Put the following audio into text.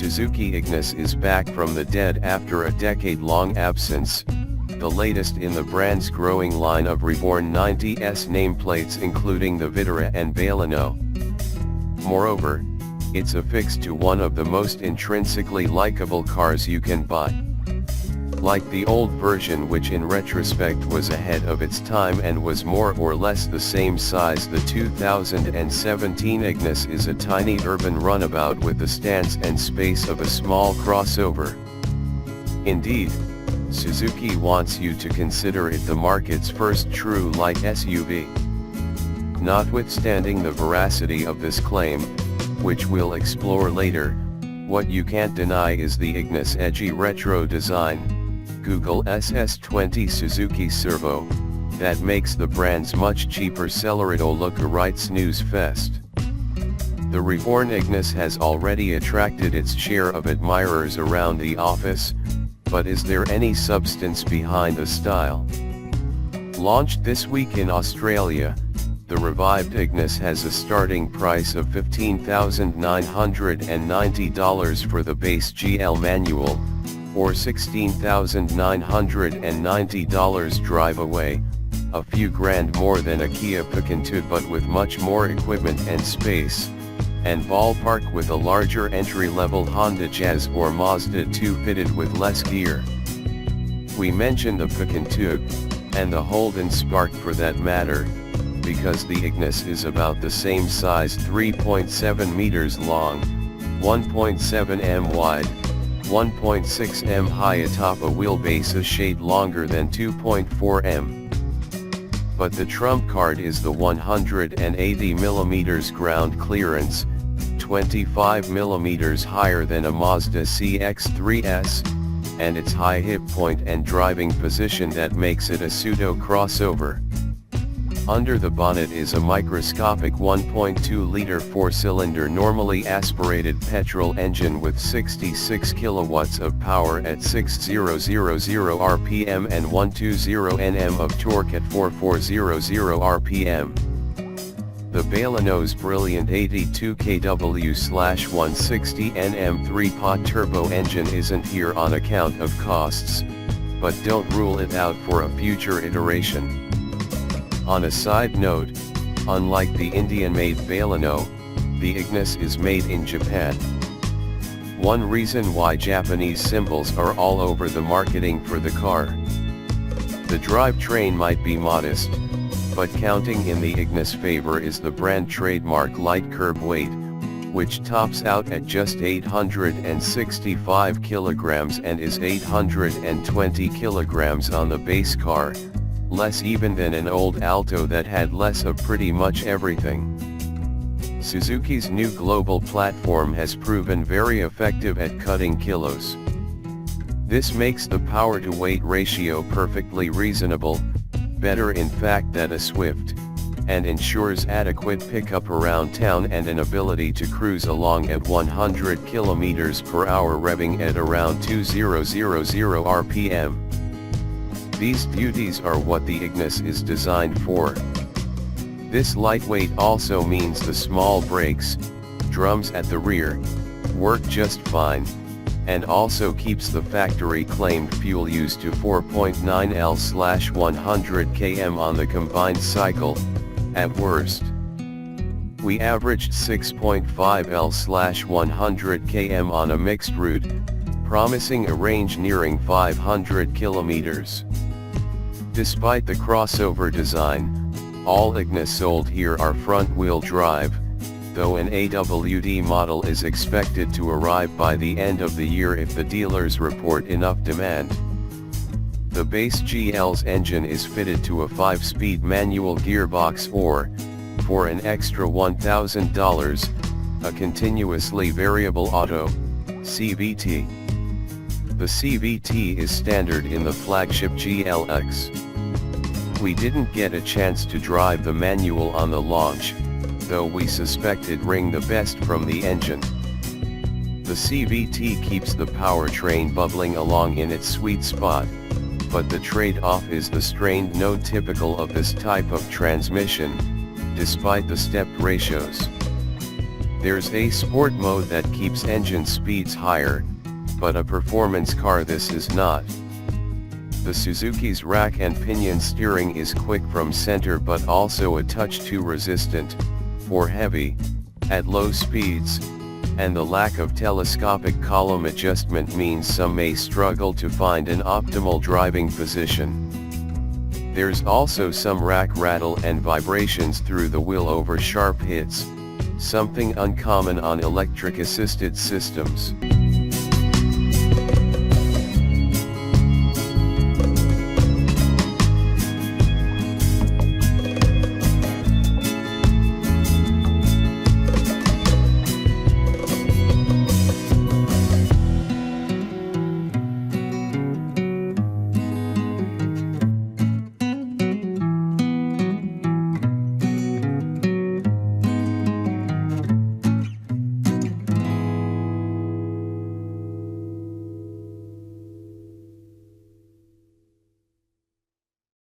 Suzuki Ignis is back from the dead after a decade-long absence, the latest in the brand's growing line of reborn 90s nameplates including the Vitara and Baleno. Moreover, it's affixed to one of the most intrinsically likable cars you can buy. Like the old version, which in retrospect was ahead of its time and was more or less the same size, the 2017 Ignis is a tiny urban runabout with the stance and space of a small crossover. Indeed, Suzuki wants you to consider it the market's first true light SUV. Notwithstanding the veracity of this claim, which we'll explore later, what you can't deny is the Ignis' edgy retro design. Google SS20 Suzuki Cervo, that makes the brand's much cheaper Celerio look a right snooze-fest. The reborn Ignis has already attracted its share of admirers around the office, but is there any substance behind the style? Launched this week in Australia, the revived Ignis has a starting price of $15,990 for the base GL manual, or $16,990 drive away, a few grand more than a Kia Picanto but with much more equipment and space, and ballpark with a larger entry-level Honda Jazz or Mazda 2 fitted with less gear. We mention the Picanto, and the Holden Spark for that matter, because the Ignis is about the same size, 3.7 meters long, 1.7 m wide, 1.6 m high atop a wheelbase a shade longer than 2.4 m. But the trump card is the 180 mm ground clearance, 25 mm higher than a Mazda CX-3S, and its high hip point and driving position that makes it a pseudo crossover. Under the bonnet is a microscopic 1.2-liter four-cylinder normally aspirated petrol engine with 66 kilowatts of power at 6000 rpm and 120 Nm of torque at 4400 rpm. The Baleno's brilliant 82 kW/160 Nm 3-pot turbo engine isn't here on account of costs, but don't rule it out for a future iteration. On a side note, unlike the Indian-made Baleno, the Ignis is made in Japan. One reason why Japanese symbols are all over the marketing for the car. The drivetrain might be modest, but counting in the Ignis' favor is the brand trademark light curb weight, which tops out at just 865 kilograms and is 820 kilograms on the base car, less even than an old Alto that had less of pretty much everything. Suzuki's new global platform has proven very effective at cutting kilos. This makes the power-to-weight ratio perfectly reasonable, better in fact than a Swift, and ensures adequate pickup around town and an ability to cruise along at 100 km/h revving at around 2000 rpm. These beauties are what the Ignis is designed for. This lightweight also means the small brakes, drums at the rear, work just fine, and also keeps the factory-claimed fuel use to 4.9 L/100 km on the combined cycle, at worst. We averaged 6.5 L/100 km on a mixed route, promising a range nearing 500 kilometers. Despite the crossover design, all Ignis sold here are front-wheel drive, though an AWD model is expected to arrive by the end of the year if the dealers report enough demand. The base GL's engine is fitted to a 5-speed manual gearbox or, for an extra $1,000, a continuously variable auto, CVT. The CVT is standard in the flagship GLX. We didn't get a chance to drive the manual on the launch, though we suspect it ring the best from the engine. The CVT keeps the powertrain bubbling along in its sweet spot, but the trade-off is the strained note typical of this type of transmission, despite the stepped ratios. There's a sport mode that keeps engine speeds higher, but a performance car this is not. The Suzuki's rack and pinion steering is quick from center but also a touch too resistant, for heavy, at low speeds, and the lack of telescopic column adjustment means some may struggle to find an optimal driving position. There's also some rack rattle and vibrations through the wheel over sharp hits, something uncommon on electric assisted systems.